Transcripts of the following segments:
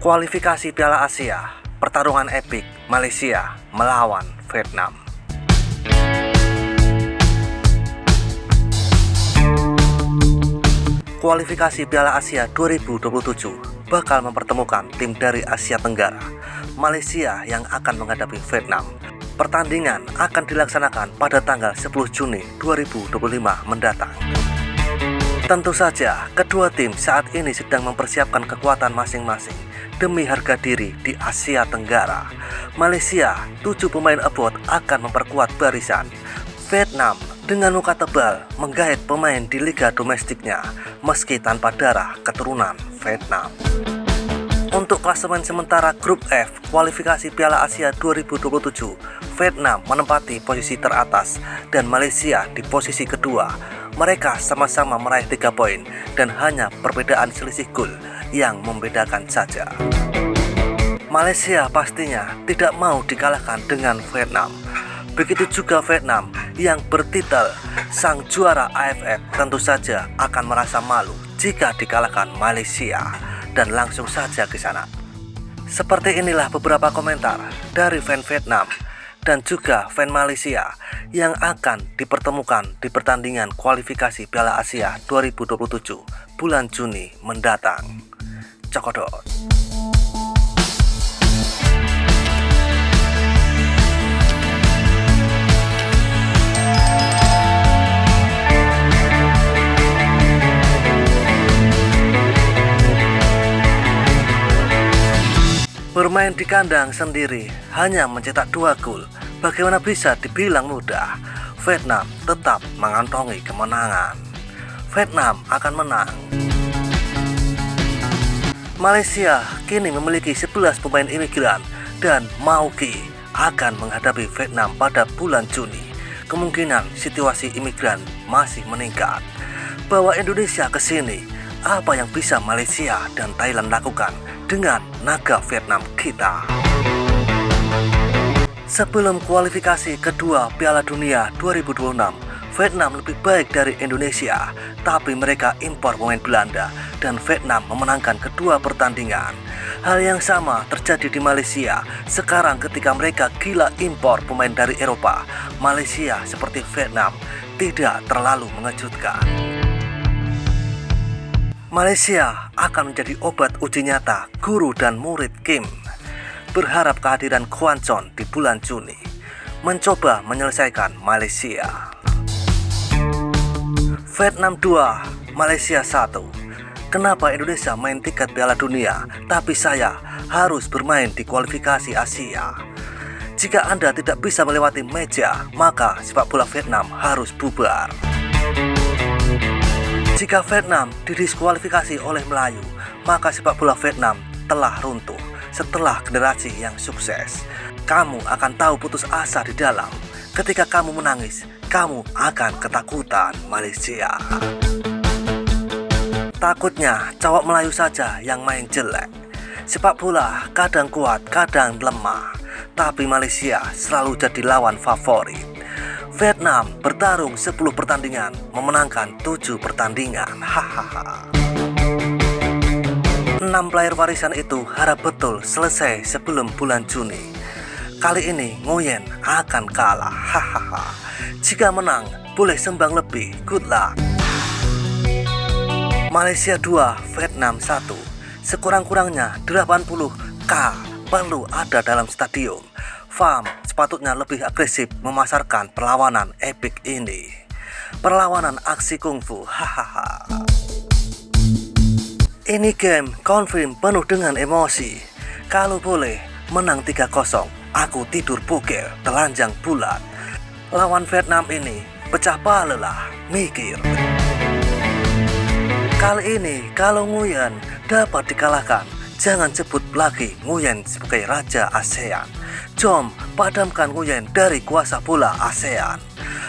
Kualifikasi Piala Asia, pertarungan epik Malaysia melawan Vietnam. Kualifikasi Piala Asia 2027 bakal mempertemukan tim dari Asia Tenggara, Malaysia yang akan menghadapi Vietnam. Pertandingan akan dilaksanakan pada tanggal 10 Juni 2025 mendatang. Tentu saja, kedua tim saat ini sedang mempersiapkan kekuatan masing-masing demi harga diri di Asia Tenggara. Malaysia, 7 pemain abot akan memperkuat barisan. Vietnam dengan muka tebal menggait pemain di liga domestiknya meski tanpa darah keturunan Vietnam. Untuk klasemen sementara grup F kualifikasi Piala Asia 2027, Vietnam menempati posisi teratas dan Malaysia di posisi kedua. Mereka sama-sama meraih 3 poin dan hanya perbedaan selisih gol yang membedakan saja. Malaysia pastinya tidak mau dikalahkan dengan Vietnam. Begitu juga Vietnam yang bertitel sang juara AFF tentu saja akan merasa malu jika dikalahkan Malaysia dan langsung saja ke sana. Seperti inilah beberapa komentar dari fan Vietnam dan juga fan Malaysia yang akan dipertemukan di pertandingan kualifikasi Piala Asia 2027 bulan Juni mendatang. Cokodot. Bermain di kandang sendiri hanya mencetak 2 gol, bagaimana bisa dibilang mudah? Vietnam tetap mengantongi kemenangan. Vietnam akan menang. Malaysia kini memiliki 11 pemain imigran dan Mau Ki akan menghadapi Vietnam pada bulan Juni. Kemungkinan situasi imigran masih meningkat. Bawa Indonesia ke sini, apa yang bisa Malaysia dan Thailand lakukan dengan naga Vietnam kita? Sebelum kualifikasi kedua Piala Dunia 2026, Vietnam lebih baik dari Indonesia, tapi mereka impor pemain Belanda dan Vietnam memenangkan kedua pertandingan. Hal yang sama terjadi di Malaysia. Sekarang ketika mereka gila impor pemain dari Eropa, Malaysia seperti Vietnam tidak terlalu mengejutkan. Malaysia akan menjadi obat uji nyata guru dan murid Kim. Berharap kehadiran Kwon Chon di bulan Juni mencoba menyelesaikan Malaysia. Vietnam 2, Malaysia 1. Kenapa Indonesia main tiket Piala Dunia, tapi saya harus bermain di kualifikasi Asia? Jika Anda tidak bisa melewati meja, maka sepak bola Vietnam harus bubar. Jika Vietnam didiskualifikasi oleh Melayu, maka sepak bola Vietnam telah runtuh. Setelah generasi yang sukses, kamu akan tahu putus asa di dalam. Ketika kamu menangis, kamu akan ketakutan Malaysia. Takutnya cowok Melayu saja yang main jelek. Sepak bola kadang kuat, kadang lemah, tapi Malaysia selalu jadi lawan favorit. Vietnam bertarung 10 pertandingan, memenangkan 7 pertandingan. Hahaha. 6 player warisan itu harap betul selesai sebelum bulan Juni. Kali ini Nguyen akan kalah. Hahaha. Jika menang, boleh sembang lebih. Good luck. Malaysia 2, Vietnam 1. Sekurang-kurangnya 80k perlu ada dalam stadium. FAM sepatutnya lebih agresif memasarkan perlawanan epik ini. Perlawanan aksi kungfu. Hahaha. Ini game confirm penuh dengan emosi. Kalau boleh menang 3-0, aku tidur bugil telanjang bulat. Lawan Vietnam ini pecah pala lah, mikir. Kali ini kalau Nguyen dapat dikalahkan, jangan sebut lagi Nguyen sebagai Raja ASEAN. Jom padamkan Nguyen dari kuasa bola ASEAN.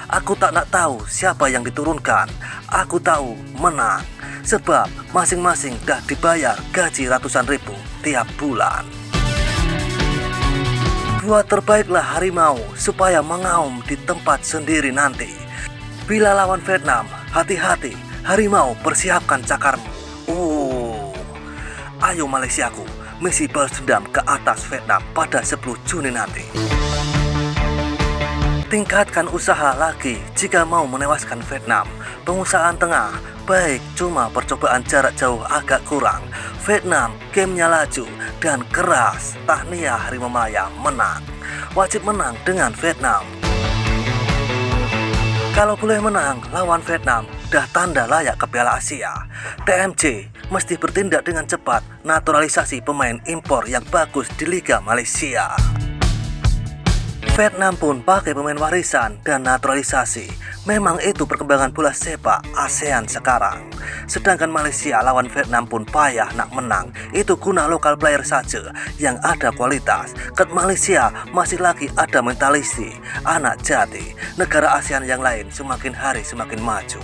Aku tak nak tahu siapa yang diturunkan. Aku tahu menang, sebab masing-masing dah dibayar gaji ratusan ribu tiap bulan. Buat terbaiklah harimau supaya mengaum di tempat sendiri nanti. Bila lawan Vietnam, hati-hati, harimau persiapkan cakarmu. Ayo Malaysiaku, misi balas dendam ke atas Vietnam pada 10 Juni nanti. Tingkatkan usaha lagi jika mau menewaskan Vietnam. Pengusahaan tengah, baik cuma percobaan jarak jauh agak kurang. Vietnam gamenya laju dan keras. Tahniah Harimau Malaya menang. Wajib menang dengan Vietnam. Kalau boleh menang lawan Vietnam, dah tanda layak ke Piala Asia. TMJ mesti bertindak dengan cepat, naturalisasi pemain impor yang bagus di Liga Malaysia. Vietnam pun pakai pemain warisan dan naturalisasi. Memang itu perkembangan bola sepak ASEAN sekarang. Sedangkan Malaysia lawan Vietnam pun payah nak menang. Itu guna lokal player saja yang ada kualitas. Ket Malaysia masih lagi ada mentalisi anak jati. Negara ASEAN yang lain semakin hari semakin maju.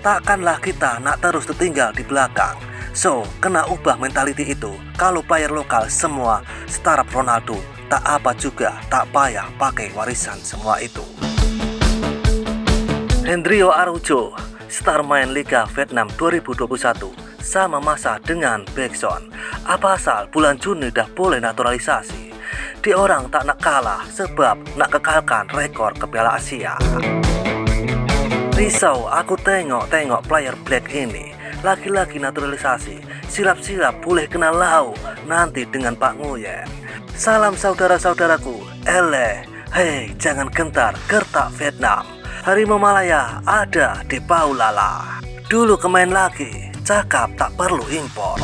Takkanlah kita nak terus tertinggal di belakang. So, kena ubah mentaliti itu. Kalau player lokal semua setara Ronaldo, tak apa juga, tak payah pakai warisan semua itu. Hendrio Araujo, star main Liga Vietnam 2021, sama masa dengan Baekson. Apa asal bulan Juni dah boleh naturalisasi? Di orang tak nak kalah sebab nak kekalkan rekor ke Piala Asia. Risau aku tengok player black ini. Lagi-lagi naturalisasi, silap-silap boleh kena lau nanti dengan Pak Nguyen. Salam saudara-saudaraku, hei jangan gentar gertak Vietnam. Harimau Malaya ada di Paulala. Dulu kemain lagi, cakap tak perlu impor.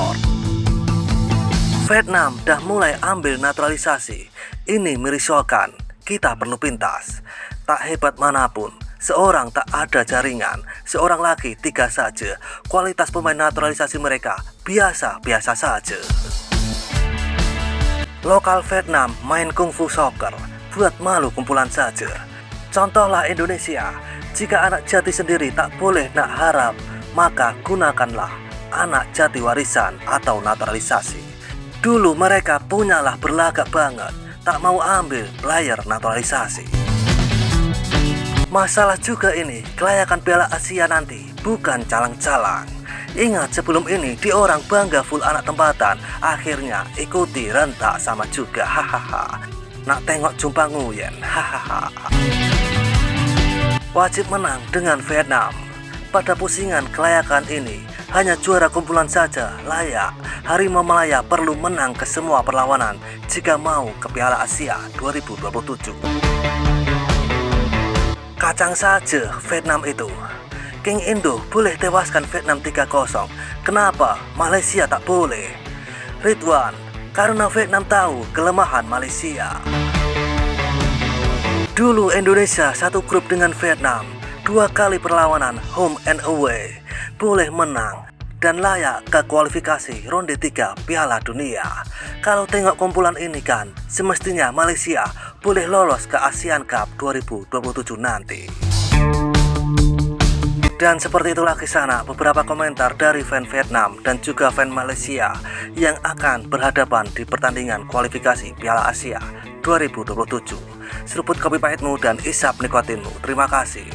Vietnam dah mulai ambil naturalisasi. Ini merisaukan, kita perlu pintas. Tak hebat manapun, seorang tak ada jaringan, seorang lagi 3 saja. Kualitas pemain naturalisasi mereka biasa-biasa saja. Lokal Vietnam main kungfu soccer, buat malu kumpulan saja. Contohlah Indonesia, jika anak jati sendiri tak boleh nak harap, maka gunakanlah anak jati warisan atau naturalisasi. Dulu mereka punyalah berlagak banget, tak mau ambil player naturalisasi. Masalah juga ini, kelayakan Piala Asia nanti bukan calang-calang. Ingat sebelum ini di orang bangga full anak tempatan, akhirnya ikuti rentak sama juga, hahaha. Nak tengok jumpa Nguyen, hahaha. Wajib menang dengan Vietnam. Pada pusingan kelayakan ini, hanya juara kumpulan saja layak. Harimau Malaya perlu menang ke semua perlawanan jika mau ke Piala Asia 2027. Kacang saja Vietnam itu. King Indo boleh tewaskan Vietnam 3-0. Kenapa Malaysia tak boleh? Ridwan, karena Vietnam tahu kelemahan Malaysia. Dulu Indonesia satu grup dengan Vietnam, 2 kali perlawanan home and away, boleh menang dan layak ke kualifikasi ronde 3 Piala Dunia. Kalau tengok kumpulan ini kan, semestinya Malaysia boleh lolos ke ASEAN Cup 2027 nanti. Dan seperti itulah kisah beberapa komentar dari fan Vietnam dan juga fan Malaysia yang akan berhadapan di pertandingan kualifikasi Piala Asia 2027. Seruput kopi pahitmu dan isap nikotinmu. Terima kasih.